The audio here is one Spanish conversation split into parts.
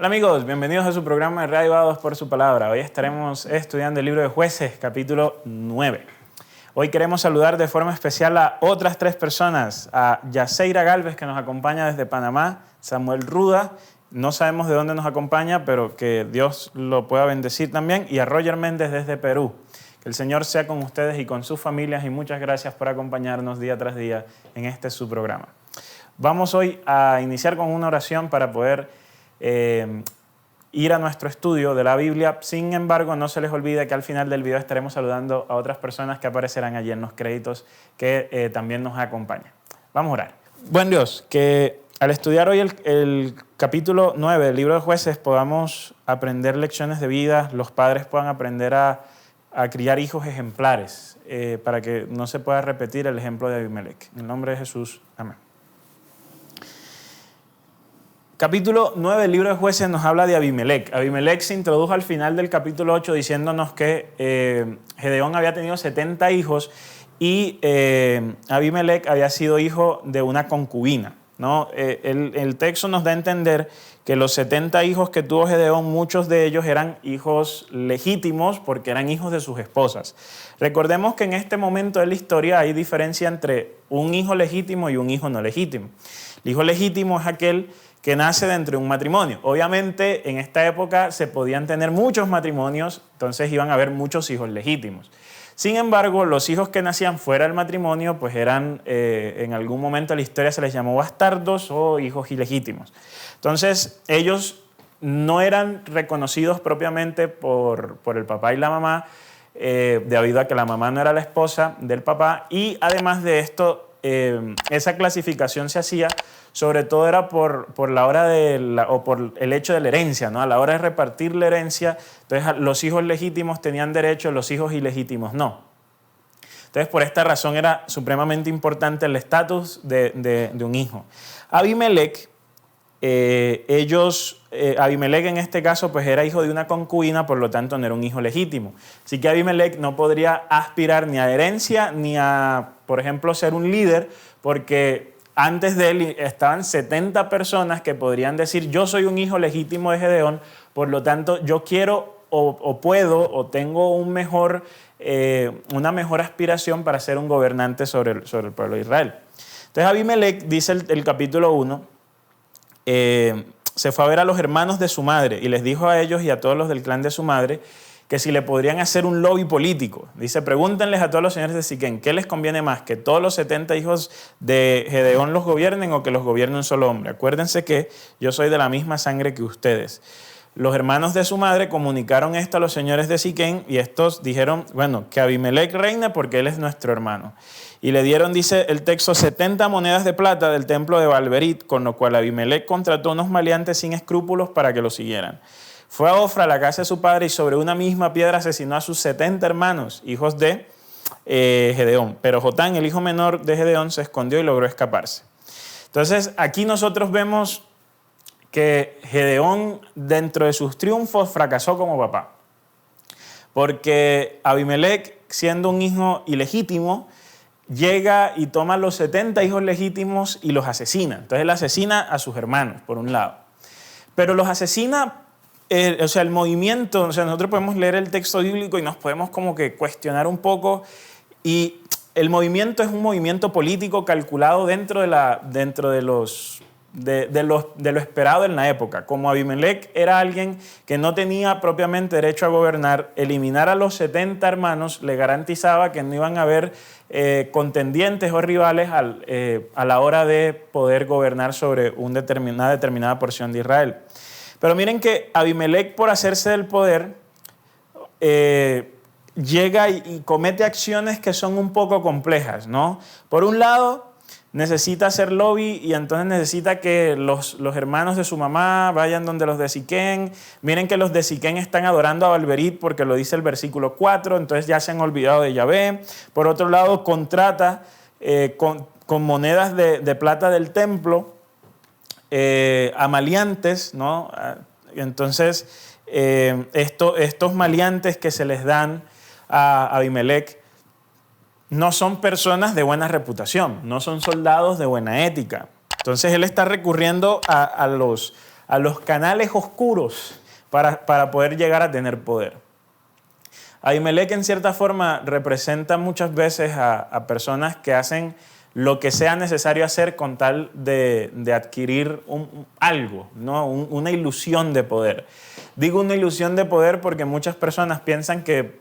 Hola amigos, bienvenidos a su programa de Reavivados por su palabra. Hoy estaremos estudiando el libro de Jueces, capítulo 9. Hoy queremos saludar de forma especial a otras 3 personas, a Yaceira Galvez, que nos acompaña desde Panamá, Samuel Ruda, no sabemos de dónde nos acompaña, pero que Dios lo pueda bendecir también, y a Roger Méndez desde Perú. Que el Señor sea con ustedes y con sus familias, y muchas gracias por acompañarnos día tras día en este su programa. Vamos hoy a iniciar con una oración para poder ir a nuestro estudio de la Biblia. Sin embargo, no se les olvide que al final del video estaremos saludando a otras personas que aparecerán allí en los créditos que también nos acompañan. Vamos a orar. Buen Dios, que al estudiar hoy el capítulo 9 del libro de Jueces podamos aprender lecciones de vida, los padres puedan aprender a criar hijos ejemplares para que no se pueda repetir el ejemplo de Abimelec. En el nombre de Jesús, amén. Capítulo 9 del libro de Jueces nos habla de Abimelec. Abimelec se introdujo al final del capítulo 8 diciéndonos que Gedeón había tenido 70 hijos y Abimelec había sido hijo de una concubina, ¿no? El texto nos da a entender que los 70 hijos que tuvo Gedeón, muchos de ellos eran hijos legítimos porque eran hijos de sus esposas. Recordemos que en este momento de la historia hay diferencia entre un hijo legítimo y un hijo no legítimo. El hijo legítimo es aquel que nace dentro de un matrimonio. Obviamente, en esta época se podían tener muchos matrimonios, entonces iban a haber muchos hijos legítimos. Sin embargo, los hijos que nacían fuera del matrimonio, pues eran, en algún momento de la historia se les llamó bastardos o hijos ilegítimos. Entonces, ellos no eran reconocidos propiamente por el papá y la mamá, debido a que la mamá no era la esposa del papá, y además de esto, esa clasificación se hacía sobre todo era por la hora o por el hecho de la herencia, ¿no? A la hora de repartir la herencia, entonces los hijos legítimos tenían derecho, los hijos ilegítimos no. Entonces, por esta razón era supremamente importante el estatus de un hijo. Abimelec, Abimelec en este caso pues era hijo de una concubina, por lo tanto no era un hijo legítimo. Así que Abimelec no podría aspirar ni a herencia ni a, por ejemplo, ser un líder, porque antes de él estaban 70 personas que podrían decir: yo soy un hijo legítimo de Gedeón, por lo tanto yo quiero o puedo o tengo una mejor aspiración para ser un gobernante sobre el pueblo de Israel. Entonces Abimelec, dice el capítulo 1, se fue a ver a los hermanos de su madre y les dijo a ellos y a todos los del clan de su madre que si le podrían hacer un lobby político. Dice: pregúntenles a todos los señores de Siquén, ¿qué les conviene más? ¿Que todos los 70 hijos de Gedeón los gobiernen o que los gobierne un solo hombre? Acuérdense que yo soy de la misma sangre que ustedes. Los hermanos de su madre comunicaron esto a los señores de Siquén y estos dijeron: bueno, que Abimelec reine porque él es nuestro hermano. Y le dieron, dice el texto, 70 monedas de plata del templo de Baal-Berit, con lo cual Abimelec contrató unos maleantes sin escrúpulos para que lo siguieran. Fue a Ofra, a la casa de su padre, y sobre una misma piedra asesinó a sus 70 hermanos, hijos de Gedeón. Pero Jotán, el hijo menor de Gedeón, se escondió y logró escaparse. Entonces, aquí nosotros vemos que Gedeón, dentro de sus triunfos, fracasó como papá. Porque Abimelec, siendo un hijo ilegítimo, llega y toma los 70 hijos legítimos y los asesina. Entonces él asesina a sus hermanos, por un lado. Pero los asesina, el movimiento, nosotros podemos leer el texto bíblico y nos podemos como que cuestionar un poco, y el movimiento es un movimiento político calculado dentro de lo esperado en la época. Como Abimelec era alguien que no tenía propiamente derecho a gobernar, eliminar a los 70 hermanos le garantizaba que no iban a haber contendientes o rivales a la hora de poder gobernar sobre una determinada porción de Israel. Pero miren que Abimelec, por hacerse del poder, llega y comete acciones que son un poco complejas, ¿no? Por un lado, necesita hacer lobby y entonces necesita que los hermanos de su mamá vayan donde los de Siquén. Miren que los de Siquén están adorando a Baal-Berit porque lo dice el versículo 4, entonces ya se han olvidado de Yahvé. Por otro lado, contrata con monedas de plata del templo a maleantes, ¿no? Entonces, estos maleantes que se les dan a Abimelec no son personas de buena reputación, no son soldados de buena ética. Entonces él está recurriendo a a los canales oscuros para poder llegar a tener poder. Abimelec en cierta forma representa muchas veces a personas que hacen lo que sea necesario hacer con tal de adquirir algo, ¿no? Una ilusión de poder. Digo una ilusión de poder porque muchas personas piensan que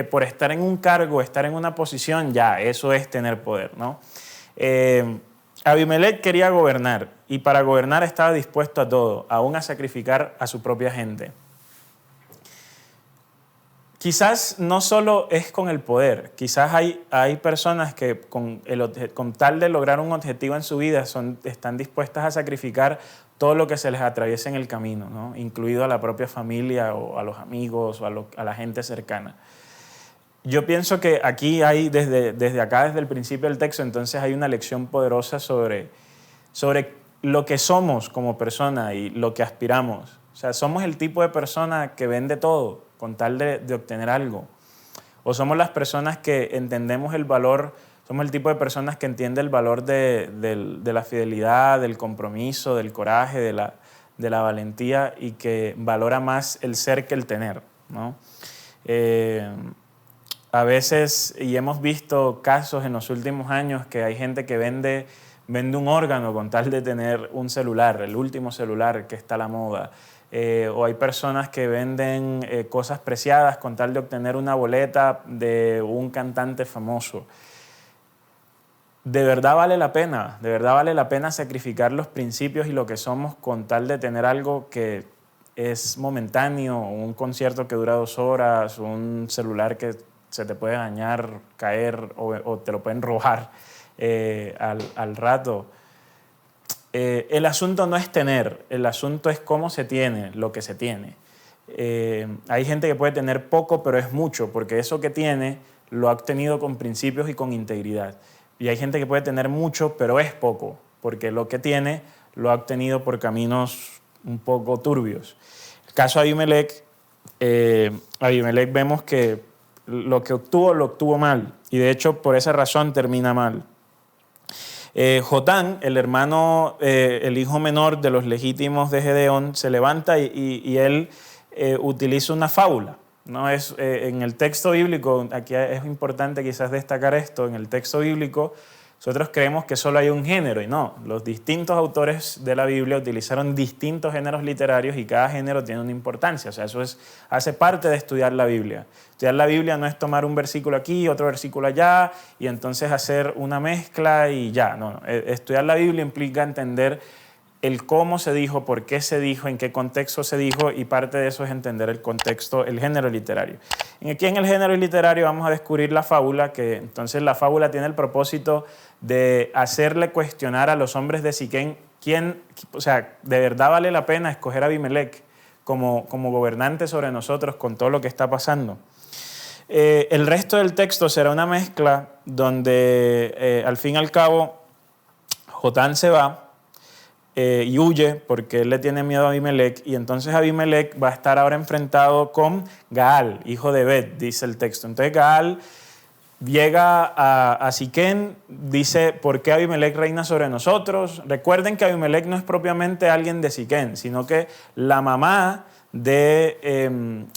por estar en un cargo, estar en una posición, ya, eso es tener poder, ¿no? Abimelec quería gobernar y para gobernar estaba dispuesto a todo, aún a sacrificar a su propia gente. Quizás no solo es con el poder, quizás hay personas que con tal de lograr un objetivo en su vida están dispuestas a sacrificar todo lo que se les atraviesa en el camino, ¿no? Incluido a la propia familia o a los amigos o a la gente cercana. Yo pienso que aquí hay, desde acá, desde el principio del texto, entonces hay una lección poderosa sobre lo que somos como persona y lo que aspiramos. O sea, somos el tipo de persona que vende todo con tal de obtener algo. O somos las personas que entendemos el valor, somos el tipo de personas que entiende el valor de la fidelidad, del compromiso, del coraje, de la valentía y que valora más el ser que el tener, ¿no? A veces, y hemos visto casos en los últimos años que hay gente que vende un órgano con tal de tener un celular, el último celular que está a la moda. O hay personas que venden cosas preciadas con tal de obtener una boleta de un cantante famoso. De verdad vale la pena sacrificar los principios y lo que somos con tal de tener algo que es momentáneo, un concierto que dura 2 horas, un celular que se te puede dañar, caer o te lo pueden robar al rato. El asunto no es tener, el asunto es cómo se tiene lo que se tiene. Hay gente que puede tener poco, pero es mucho, porque eso que tiene lo ha obtenido con principios y con integridad. Y hay gente que puede tener mucho, pero es poco, porque lo que tiene lo ha obtenido por caminos un poco turbios. El caso de Abimelec vemos que lo que obtuvo, lo obtuvo mal, y de hecho por esa razón termina mal. Jotán, el hermano, el hijo menor de los legítimos de Gedeón, se levanta y él utiliza una fábula, ¿no? En el texto bíblico, aquí es importante quizás destacar esto, en el texto bíblico nosotros creemos que solo hay un género y no, los distintos autores de la Biblia utilizaron distintos géneros literarios y cada género tiene una importancia, o sea, hace parte de estudiar la Biblia. Estudiar la Biblia no es tomar un versículo aquí, otro versículo allá y entonces hacer una mezcla y ya, no. Estudiar la Biblia implica entender el cómo se dijo, por qué se dijo, en qué contexto se dijo y parte de eso es entender el contexto, el género literario. Y aquí en el género literario vamos a descubrir la fábula, que entonces la fábula tiene el propósito de hacerle cuestionar a los hombres de Siquén o sea, de verdad vale la pena escoger a Abimelec como gobernante sobre nosotros con todo lo que está pasando. El resto del texto será una mezcla donde al fin y al cabo Jotán se va y huye porque él le tiene miedo a Abimelec y entonces Abimelec va a estar ahora enfrentado con Gaal, hijo de Bet, dice el texto. Entonces Gaal llega a Siquén, dice, ¿por qué Abimelec reina sobre nosotros? Recuerden que Abimelec no es propiamente alguien de Siquén, sino que la mamá de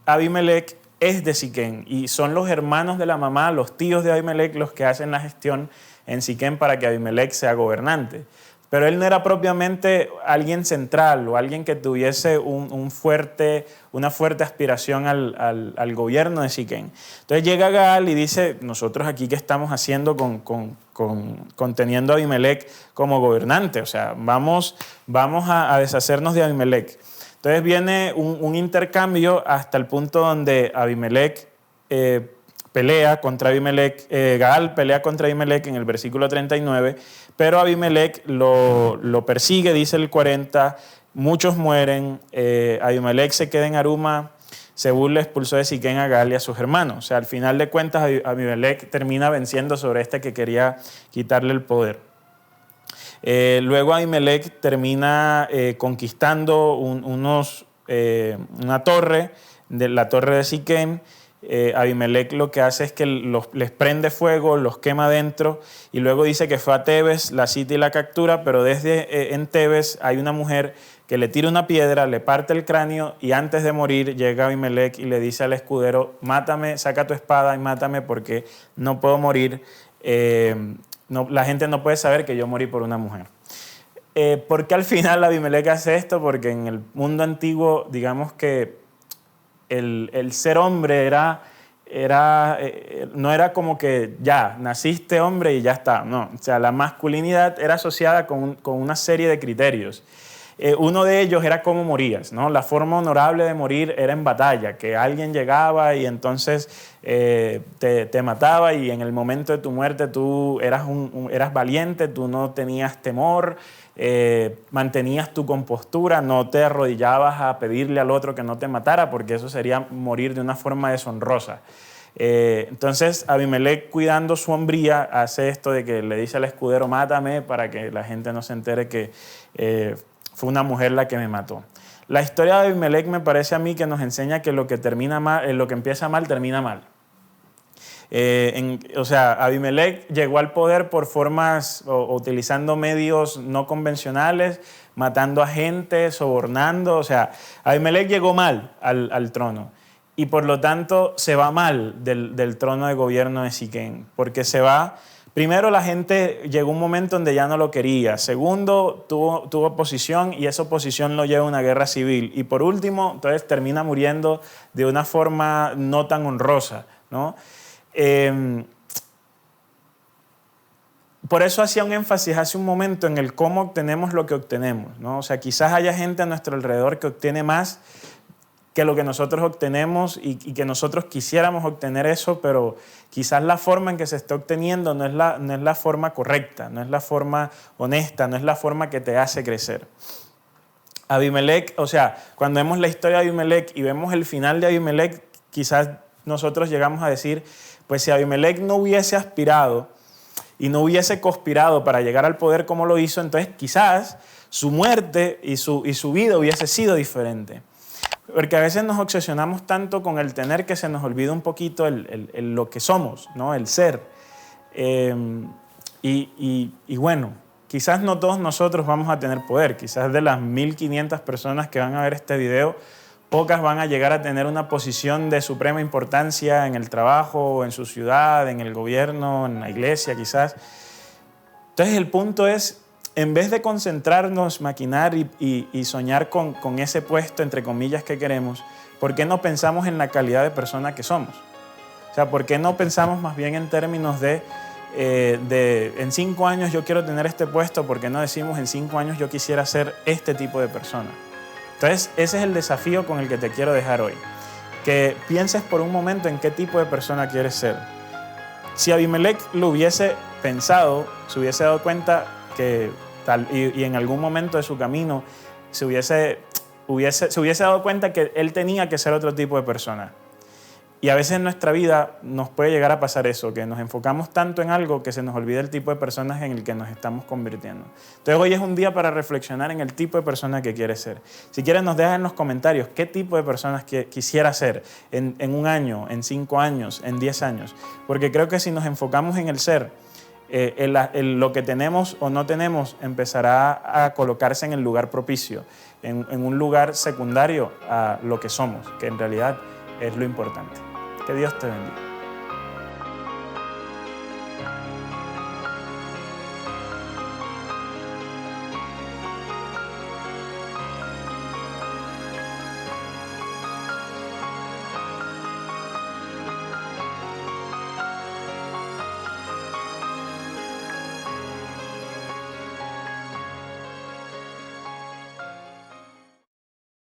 Abimelec es de Siquén y son los hermanos de la mamá, los tíos de Abimelec, los que hacen la gestión en Siquén para que Abimelec sea gobernante. Pero él no era propiamente alguien central o alguien que tuviese una fuerte aspiración al gobierno de Siquén. Entonces llega Gaal y dice, nosotros aquí ¿qué estamos haciendo teniendo a Abimelec como gobernante? O sea, vamos a deshacernos de Abimelec. Entonces viene un intercambio hasta el punto donde Abimelec pelea contra Abimelec, Gaal pelea contra Abimelec en el versículo 39, pero Abimelec lo persigue, dice el 40, muchos mueren, Abimelec se queda en Aruma, Zebul le expulsó de Siquén a Gaal y a sus hermanos. O sea, al final de cuentas Abimelec termina venciendo sobre este que quería quitarle el poder. Luego Abimelec termina conquistando una torre, la torre de Siquén, Abimelec lo que hace es que les prende fuego, los quema dentro y luego dice que fue a Tebes, la cita y la captura, pero desde en Tebes hay una mujer que le tira una piedra, le parte el cráneo y antes de morir llega Abimelec y le dice al escudero, mátame, saca tu espada y mátame porque no puedo morir, la gente no puede saber que yo morí por una mujer. ¿Por qué al final Abimelec hace esto? Porque en el mundo antiguo, digamos que el ser hombre no era como que ya, naciste hombre y ya está. No, o sea, la masculinidad era asociada con una serie de criterios. Uno de ellos era cómo morías, ¿no? La forma honorable de morir era en batalla, que alguien llegaba y entonces te mataba y en el momento de tu muerte tú eras valiente, tú no tenías temor, mantenías tu compostura, no te arrodillabas a pedirle al otro que no te matara porque eso sería morir de una forma deshonrosa. Entonces Abimelec, cuidando su hombría, hace esto de que le dice al escudero mátame para que la gente no se entere que fue una mujer la que me mató. La historia de Abimelec me parece a mí que nos enseña que lo que termina mal, lo que empieza mal termina mal. O sea, Abimelec llegó al poder por formas o utilizando medios no convencionales, matando a gente, sobornando. O sea, Abimelec llegó mal al trono y por lo tanto se va mal del trono de gobierno de Siquem, porque se va. Primero, la gente llegó un momento donde ya no lo quería. Segundo, tuvo oposición y esa oposición lo lleva a una guerra civil. Y por último, entonces termina muriendo de una forma no tan honrosa, ¿no? Por eso hacía un énfasis hace un momento en el cómo obtenemos lo que obtenemos, ¿no? O sea, quizás haya gente a nuestro alrededor que obtiene más que lo que nosotros obtenemos y que nosotros quisiéramos obtener eso, pero quizás la forma en que se está obteniendo no es la forma correcta, no es la forma honesta, no es la forma que te hace crecer. Abimelec, o sea, cuando vemos la historia de Abimelec y vemos el final de Abimelec, quizás nosotros llegamos a decir, pues si Abimelec no hubiese aspirado y no hubiese conspirado para llegar al poder como lo hizo, entonces quizás su muerte y su vida hubiese sido diferente. Porque a veces nos obsesionamos tanto con el tener que se nos olvida un poquito lo que somos, ¿no? El ser. Y bueno, quizás no todos nosotros vamos a tener poder. Quizás de las 1.500 personas que van a ver este video, pocas van a llegar a tener una posición de suprema importancia en el trabajo, en su ciudad, en el gobierno, en la iglesia quizás. Entonces el punto es, en vez de concentrarnos, maquinar y soñar con ese puesto, entre comillas, que queremos, ¿por qué no pensamos en la calidad de persona que somos? O sea, ¿por qué no pensamos más bien en términos de en 5 años yo quiero tener este puesto? ¿Por qué no decimos en 5 años yo quisiera ser este tipo de persona? Entonces, ese es el desafío con el que te quiero dejar hoy. Que pienses por un momento en qué tipo de persona quieres ser. Si Abimelec lo hubiese pensado, se hubiese dado cuenta que y en algún momento de su camino se hubiese dado cuenta que él tenía que ser otro tipo de persona. Y a veces en nuestra vida nos puede llegar a pasar eso, que nos enfocamos tanto en algo que se nos olvida el tipo de personas en el que nos estamos convirtiendo. Entonces hoy es un día para reflexionar en el tipo de persona que quieres ser. Si quieres nos dejas en los comentarios qué tipo de personas quisiera ser en 1 año, en 5 años, en 10 años. Porque creo que si nos enfocamos en el ser, lo que tenemos o no tenemos empezará a colocarse en el lugar propicio, en un lugar secundario a lo que somos, que en realidad es lo importante. Que Dios te bendiga.